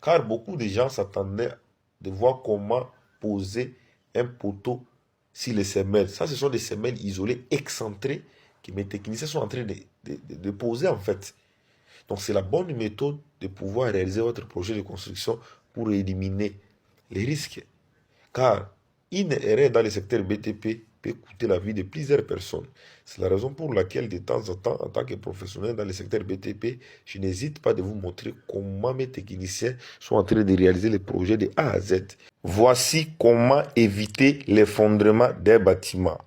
Car beaucoup de gens s'attendaient de voir comment poser un poteau sur les semelles. Ça, ce sont des semelles isolées, excentrées, que mes techniciens sont en train de poser en fait. Donc c'est la bonne méthode de pouvoir réaliser votre projet de construction pour éliminer les risques. Car une erreur dans le secteur BTP peut coûter la vie de plusieurs personnes. C'est la raison pour laquelle de temps en temps, en tant que professionnel dans le secteur BTP, je n'hésite pas de vous montrer comment mes techniciens sont en train de réaliser les projets de A à Z. Voici comment éviter l'effondrement des bâtiments.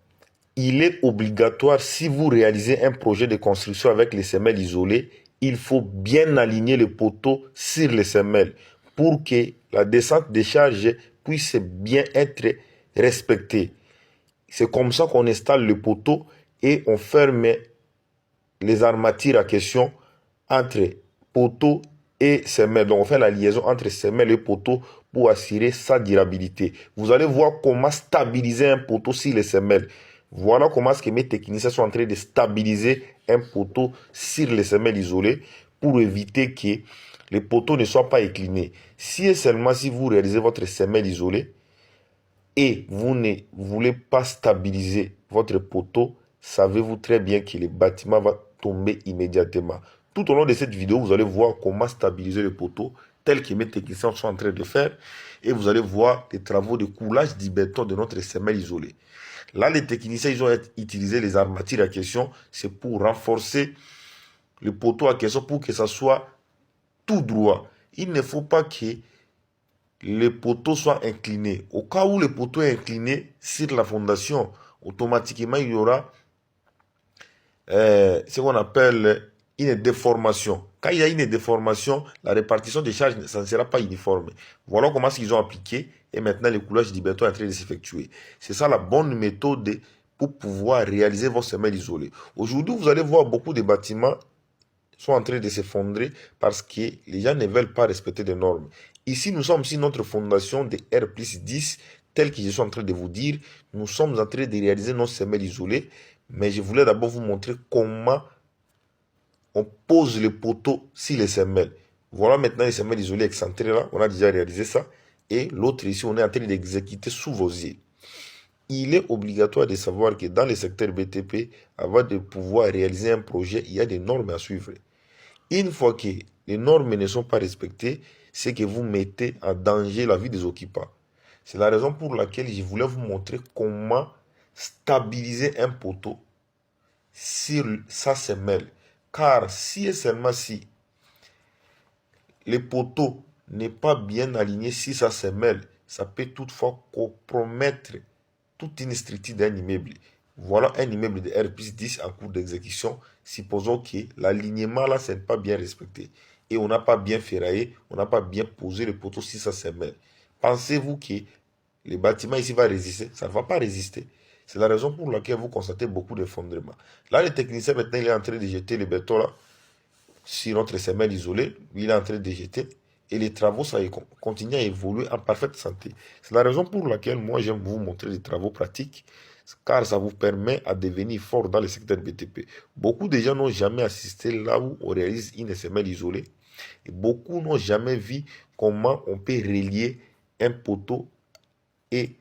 Il est obligatoire, si vous réalisez un projet de construction avec les semelles isolées, il faut bien aligner le poteau sur les semelles pour que la descente des charges puisse bien être respectée. C'est comme ça qu'on installe le poteau et on ferme les armatures à question entre poteau et semelle. Donc on fait la liaison entre semelle et poteau pour assurer sa durabilité. Vous allez voir comment stabiliser un poteau sur les semelles. Voilà comment est-ce que mes techniciens sont en train de stabiliser un poteau sur les semelles isolées pour éviter que les poteaux ne soient pas inclinés. Si et seulement si vous réalisez votre semelle isolée et vous ne voulez pas stabiliser votre poteau, savez-vous très bien que le bâtiment va tomber immédiatement. Tout au long de cette vidéo, vous allez voir comment stabiliser le poteau tel que mes techniciens sont en train de faire et vous allez voir les travaux de coulage du béton de notre semelle isolée. Là, les techniciens, ils ont utilisé les armatures à question, c'est pour renforcer le poteau à question pour que ça soit tout droit. Il ne faut pas que le poteau soit incliné. Au cas où le poteau est incliné sur la fondation, automatiquement, il y aura ce qu'on appelle une déformation. Quand il y a une déformation, la répartition des charges ça ne sera pas uniforme. Voilà comment ils ont appliqué et maintenant le coulage du béton est en train de s'effectuer. C'est ça la bonne méthode pour pouvoir réaliser vos semelles isolées. Aujourd'hui, vous allez voir beaucoup de bâtiments sont en train de s'effondrer parce que les gens ne veulent pas respecter les normes. Ici, nous sommes sur notre fondation de R+10, tel que je suis en train de vous dire. Nous sommes en train de réaliser nos semelles isolées, mais je voulais d'abord vous montrer comment on pose le poteau sur les semelles. Voilà maintenant les semelles isolées excentrées là, on a déjà réalisé ça. Et l'autre ici, on est en train d'exécuter sous vos yeux. Il est obligatoire de savoir que dans le secteur BTP, avant de pouvoir réaliser un projet, il y a des normes à suivre. Une fois que les normes ne sont pas respectées, c'est que vous mettez en danger la vie des occupants. C'est la raison pour laquelle je voulais vous montrer comment stabiliser un poteau sur sa semelle. Car si et seulement si le poteau n'est pas bien aligné sur sa semelle, ça peut toutefois compromettre toute une structure d'un immeuble. Voilà un immeuble de R+10 en cours d'exécution. Supposons que l'alignement là, ce n'est pas bien respecté. Et on n'a pas bien ferraillé, on n'a pas bien posé le poteau sur sa semelle. Pensez-vous que le bâtiment ici va résister? Ça ne va pas résister. C'est la raison pour laquelle vous constatez beaucoup d'effondrements. Là, le technicien, maintenant, il est en train de jeter le béton là sur notre semelle isolée. Lui, il est en train de jeter. Et les travaux, ça continue à évoluer en parfaite santé. C'est la raison pour laquelle moi, j'aime vous montrer des travaux pratiques, car ça vous permet à devenir fort dans le secteur BTP. Beaucoup de gens n'ont jamais assisté là où on réalise une semelle isolée. Et beaucoup n'ont jamais vu comment on peut relier un poteau et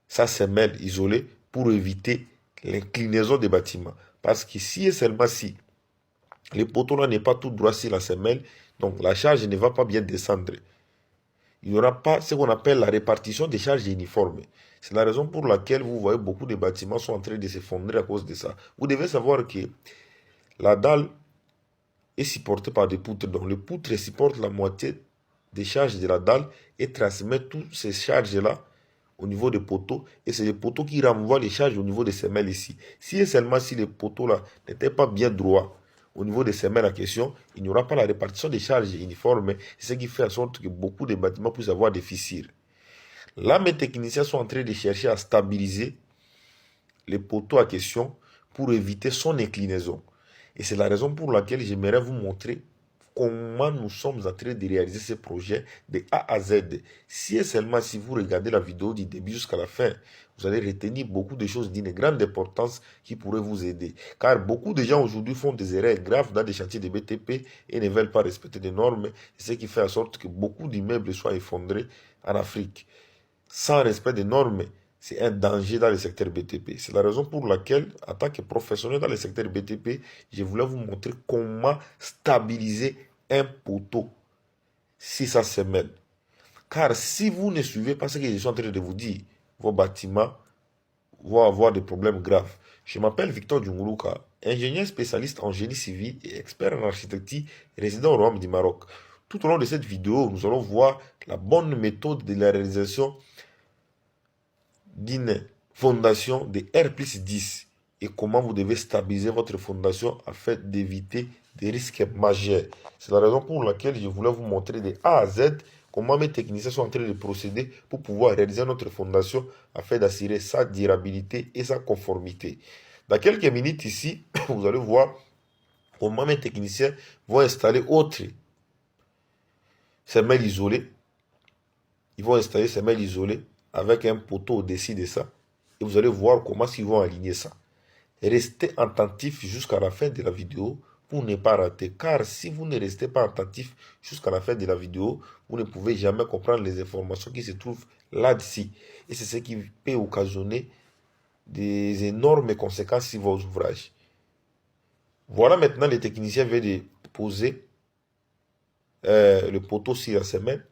sa semelle isolée pour éviter l'inclinaison des bâtiments. Parce que si et seulement si le poteau là n'est pas tout droit sur la semelle, donc la charge ne va pas bien descendre. Il n'y aura pas ce qu'on appelle la répartition des charges uniformes. C'est la raison pour laquelle vous voyez beaucoup de bâtiments sont en train de s'effondrer à cause de ça. Vous devez savoir que la dalle est supportée par des poutres. Donc les poutres supportent la moitié des charges de la dalle et transmettent toutes ces charges-là au niveau des poteaux. Et c'est les poteaux qui renvoient les charges au niveau des semelles ici. Si et seulement si les poteaux-là n'étaient pas bien droits au niveau des semelles en question, il n'y aura pas la répartition des charges uniformes. C'est ce qui fait en sorte que beaucoup de bâtiments puissent avoir des fissures. Là, mes techniciens sont en train de chercher à stabiliser les poteaux en question pour éviter son inclinaison. Et c'est la raison pour laquelle j'aimerais vous montrer comment nous sommes en train de réaliser ces projets de A à Z. Si et seulement si vous regardez la vidéo du début jusqu'à la fin, vous allez retenir beaucoup de choses d'une grande importance qui pourraient vous aider. Car beaucoup de gens aujourd'hui font des erreurs graves dans des chantiers de BTP et ne veulent pas respecter des normes, ce qui fait en sorte que beaucoup d'immeubles soient effondrés en Afrique. Sans respect des normes, c'est un danger dans le secteur BTP. C'est la raison pour laquelle, en tant que professionnel dans le secteur BTP, je voulais vous montrer comment stabiliser un poteau si ça se mêle. Car si vous ne suivez pas ce que je suis en train de vous dire, vos bâtiments vont avoir des problèmes graves. Je m'appelle Victor Djunguruka, ingénieur spécialiste en génie civil et expert en architecture résident au Royaume du Maroc. Tout au long de cette vidéo, nous allons voir la bonne méthode de la réalisation d'une fondation de R+10 et comment vous devez stabiliser votre fondation afin d'éviter des risques majeurs. C'est la raison pour laquelle je voulais vous montrer de A à Z comment mes techniciens sont en train de procéder pour pouvoir réaliser notre fondation afin d'assurer sa durabilité et sa conformité. Dans quelques minutes ici, vous allez voir comment mes techniciens vont installer autre semelle isolée. Ils vont installer semelle isolée avec un poteau au-dessus de ça. Et vous allez voir comment ils vont aligner ça. Restez attentif jusqu'à la fin de la vidéo pour ne pas rater. Car si vous ne restez pas attentif jusqu'à la fin de la vidéo, vous ne pouvez jamais comprendre les informations qui se trouvent là-dessus. Et c'est ce qui peut occasionner des énormes conséquences sur vos ouvrages. Voilà maintenant les techniciens viennent de poser le poteau sur la semelle.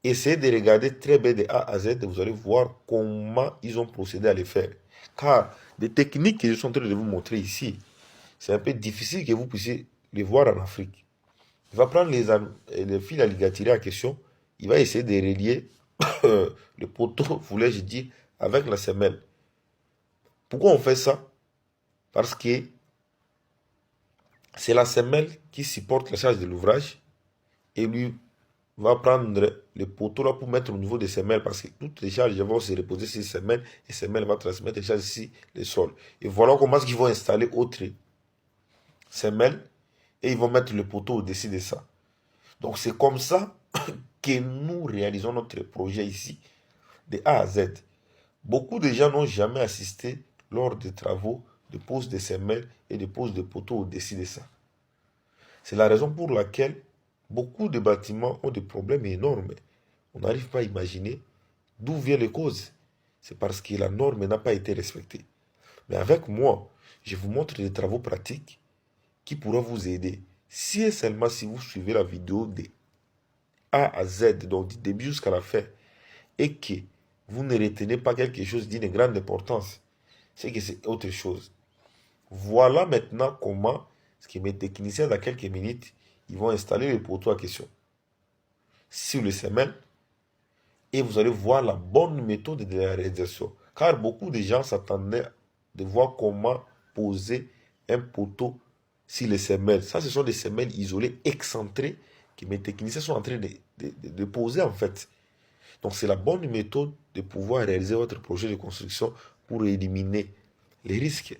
Essayez de regarder très bien de A à Z et vous allez voir comment ils ont procédé à le faire. Car les techniques que je suis en train de vous montrer ici, c'est un peu difficile que vous puissiez les voir en Afrique. Il va prendre les fils à ligaturer en question, il va essayer de relier le poteau, voulais-je dire, avec la semelle. Pourquoi on fait ça? Parce que c'est la semelle qui supporte la charge de l'ouvrage et lui va prendre le poteau là pour mettre au niveau des semelles parce que toutes les charges vont se reposer sur les semelles et les semelles vont transmettre les charges ici, le sol. Et voilà comment ils vont installer autre semelle et ils vont mettre le poteau au-dessus de ça. Donc c'est comme ça que nous réalisons notre projet ici de A à Z. Beaucoup de gens n'ont jamais assisté lors des travaux de pose de semelles et de pose de poteaux au-dessus de ça. C'est la raison pour laquelle beaucoup de bâtiments ont des problèmes énormes. On n'arrive pas à imaginer d'où viennent les causes. C'est parce que la norme n'a pas été respectée. Mais avec moi, je vous montre des travaux pratiques qui pourront vous aider. Si et seulement si vous suivez la vidéo de A à Z, donc du début jusqu'à la fin, et que vous ne retenez pas quelque chose d'une grande importance, c'est que c'est autre chose. Voilà maintenant comment, ce que mes techniciens dans quelques minutes, ils vont installer le poteau en question sur le semelle et vous allez voir la bonne méthode de la réalisation. Car beaucoup de gens s'attendaient de voir comment poser un poteau sur les semelles. Ça, ce sont des semelles isolées, excentrées, que mes techniciens sont en train de poser en fait. Donc, c'est la bonne méthode de pouvoir réaliser votre projet de construction pour éliminer les risques.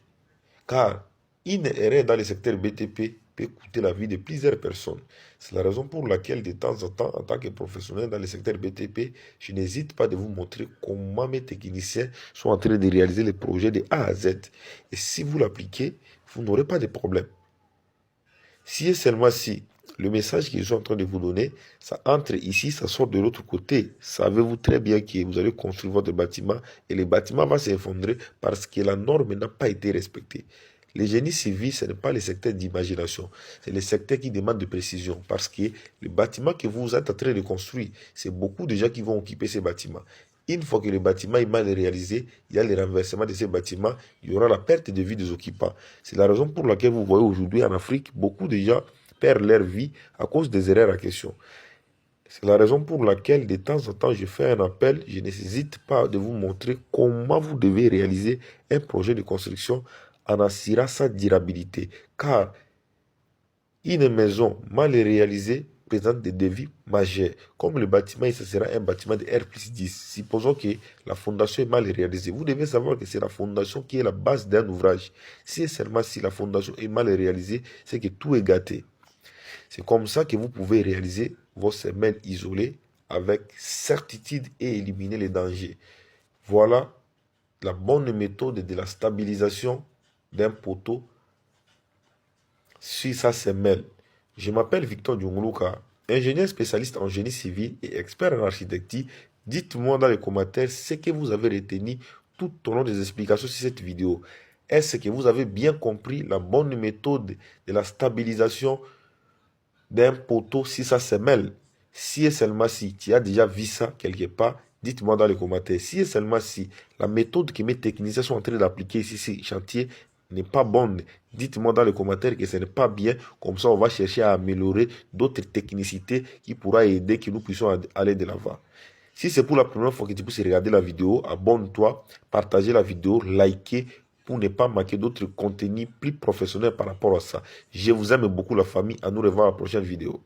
Car une erreur dans le secteur BTP peut coûter la vie de plusieurs personnes. C'est la raison pour laquelle, de temps en temps, en tant que professionnel dans le secteur BTP, je n'hésite pas de vous montrer comment mes techniciens sont en train de réaliser les projets de A à Z. Et si vous l'appliquez, vous n'aurez pas de problème. Si et seulement si le message que je suis en train de vous donner, ça entre ici, ça sort de l'autre côté. Savez-vous très bien que vous allez construire votre bâtiment et le bâtiment va s'effondrer parce que la norme n'a pas été respectée. Le génie civil, ce n'est pas le secteur d'imagination, c'est le secteur qui demande de précision parce que le bâtiment que vous êtes en train de construire, c'est beaucoup de gens qui vont occuper ces bâtiments. Une fois que le bâtiment est mal réalisé, il y a le renversement de ces bâtiments, il y aura la perte de vie des occupants. C'est la raison pour laquelle vous voyez aujourd'hui en Afrique, beaucoup de gens perdent leur vie à cause des erreurs en question. C'est la raison pour laquelle de temps en temps je fais un appel, je n'hésite pas de vous montrer comment vous devez réaliser un projet de construction en assurant sa durabilité. Car une maison mal réalisée présente des défis majeurs. Comme le bâtiment, ce sera un bâtiment de R+10. Supposons que la fondation est mal réalisée. Vous devez savoir que c'est la fondation qui est la base d'un ouvrage. Si et seulement si la fondation est mal réalisée, c'est que tout est gâté. C'est comme ça que vous pouvez réaliser vos semelles isolées avec certitude et éliminer les dangers. Voilà la bonne méthode de la stabilisation d'un poteau sur sa semelle. Je m'appelle Victor Djunguluka, ingénieur spécialiste en génie civil et expert en architecture. Dites-moi dans les commentaires ce que vous avez retenu tout au long des explications sur cette vidéo. Est-ce que vous avez bien compris la bonne méthode de la stabilisation d'un poteau sur sa semelle? Si et seulement si tu as déjà vu ça quelque part, dites-moi dans les commentaires. Si et seulement si la méthode que mes techniciens sont en train d'appliquer ici sur chantier n'est pas bonne, dites-moi dans les commentaires que ce n'est pas bien. Comme ça, on va chercher à améliorer d'autres technicités qui pourra aider que nous puissions aller de l'avant. Si c'est pour la première fois que tu puisses regarder la vidéo, abonne-toi, partagez la vidéo, likez pour ne pas manquer d'autres contenus plus professionnels par rapport à ça. Je vous aime beaucoup la famille. À nous revoir à la prochaine vidéo.